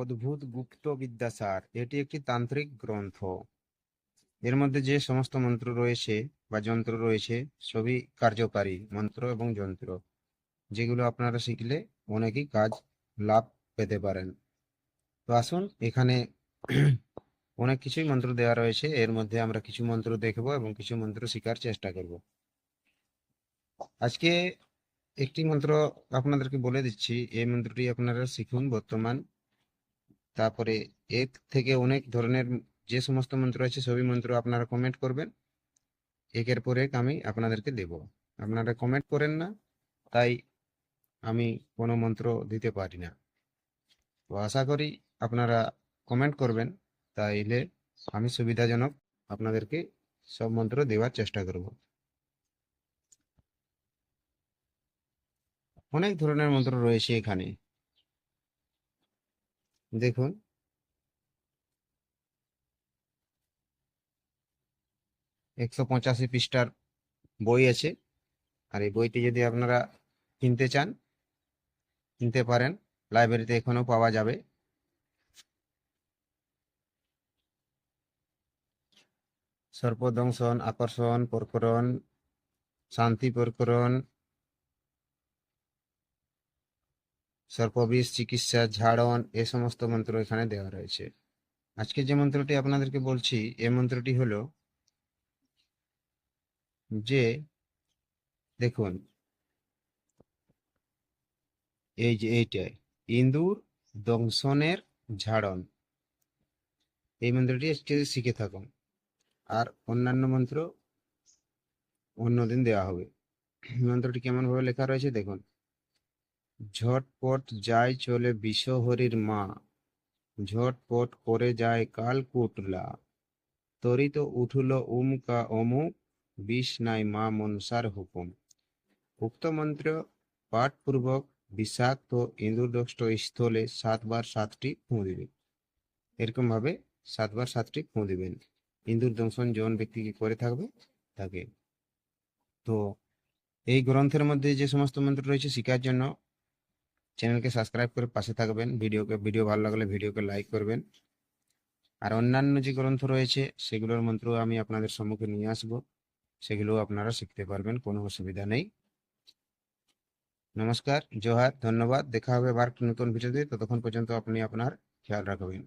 অদ্ভুত গুপ্ত বিদ্যাসার, এটি একটি তান্ত্রিক গ্রন্থ। এর মধ্যে যে সমস্ত মন্ত্র রয়েছে বা যন্ত্র রয়েছে সবই কার্যকারী মন্ত্র এবং যন্ত্র, যেগুলো আপনারা শিখলে অনেকই কাজ লাভ পেতে পারেন। তো আসুন, এখানে অনেক কিছুই মন্ত্র দেওয়া রয়েছে। এর মধ্যে আমরা কিছু মন্ত্র দেখব এবং কিছু মন্ত্র শেখার চেষ্টা করব। আজকে একটি মন্ত্র আপনাদেরকে বলে দিচ্ছি, এই মন্ত্রটি আপনারা শিখুন বর্তমান। তারপরে এর থেকে অনেক ধরনের যে সমস্ত মন্ত্র আছে সবই মন্ত্র আপনারা কমেন্ট করবেন, একের পর এক আমি আপনাদেরকে দেব। আপনারা কমেন্ট করেন না, তাই আমি কোনো মন্ত্র দিতে পারি না। তো আশা করি আপনারা কমেন্ট করবেন, তাইলে আমি সুবিধাজনক আপনাদেরকে সব মন্ত্র দেওয়ার চেষ্টা করব। অনেক ধরনের মন্ত্র রয়েছে এখানে, দেখুন। 185 পৃষ্ঠার বই আছে, আর এই বইটি যদি আপনারা কিনতে চান কিনতে পারেন, লাইব্রেরিতে এখনো পাওয়া যাবে। সর্পদংশন, আকর্ষণ, প্রকরণ, শান্তি প্রকরণ, সর্পবিষ চিকিৎসা, ঝাড়ন, এ সমস্ত মন্ত্র এখানে দেওয়া রয়েছে। আজকে যে মন্ত্রটি আপনাদেরকে বলছি, এই মন্ত্রটি হলো যে, দেখুন, এই যে এইটাই ইন্দুর দংশনের ঝাড়ন, এই মন্ত্রটি আজকে শিখে থাকুন। আর অন্যান্য মন্ত্র অন্যদিন দেওয়া হবে। মন্ত্রটি কেমন ভাবে লেখা রয়েছে দেখুন। ঝটপট যায় চলে বিশ্বহরীর মা, ঝটপট করে যায় কালকুটলা, তরিত উঠল উমকা অমুক, বিষ নাই মা মনসার হুকুম। উক্ত মন্ত্র পাঠপূর্বক বিষাক্ত ইন্দুরদষ্ট স্থলে 7 বার 7টি ফুঁ দিবে। এরকম ভাবে 7 বার 7টি ফুঁ দিবেন। ইন্দুর দংশন জন ব্যক্তিকে করে থাকবে তাকে। তো এই গ্রন্থের মধ্যে যে সমস্ত মন্ত্র রয়েছে শেখার জন্য চ্যানেলকে সাবস্ক্রাইব করে পাশে থাকবেন। ভিডিও ভালো লাগলে ভিডিওকে লাইক করবেন। আর অন্যান্য যে গ্রন্থ রয়েছে সেগুলোর মন্ত্র আমি আপনাদের সম্মুখে নিয়ে আসব, সেগুলো আপনারা শিখতে পারবেন, কোনো অসুবিধা নেই। নমস্কার, জোহার, ধন্যবাদ। দেখা হবে আবার নতুন ভিডিওতে। ততক্ষণ পর্যন্ত আপনি আপনার খেয়াল রাখবেন।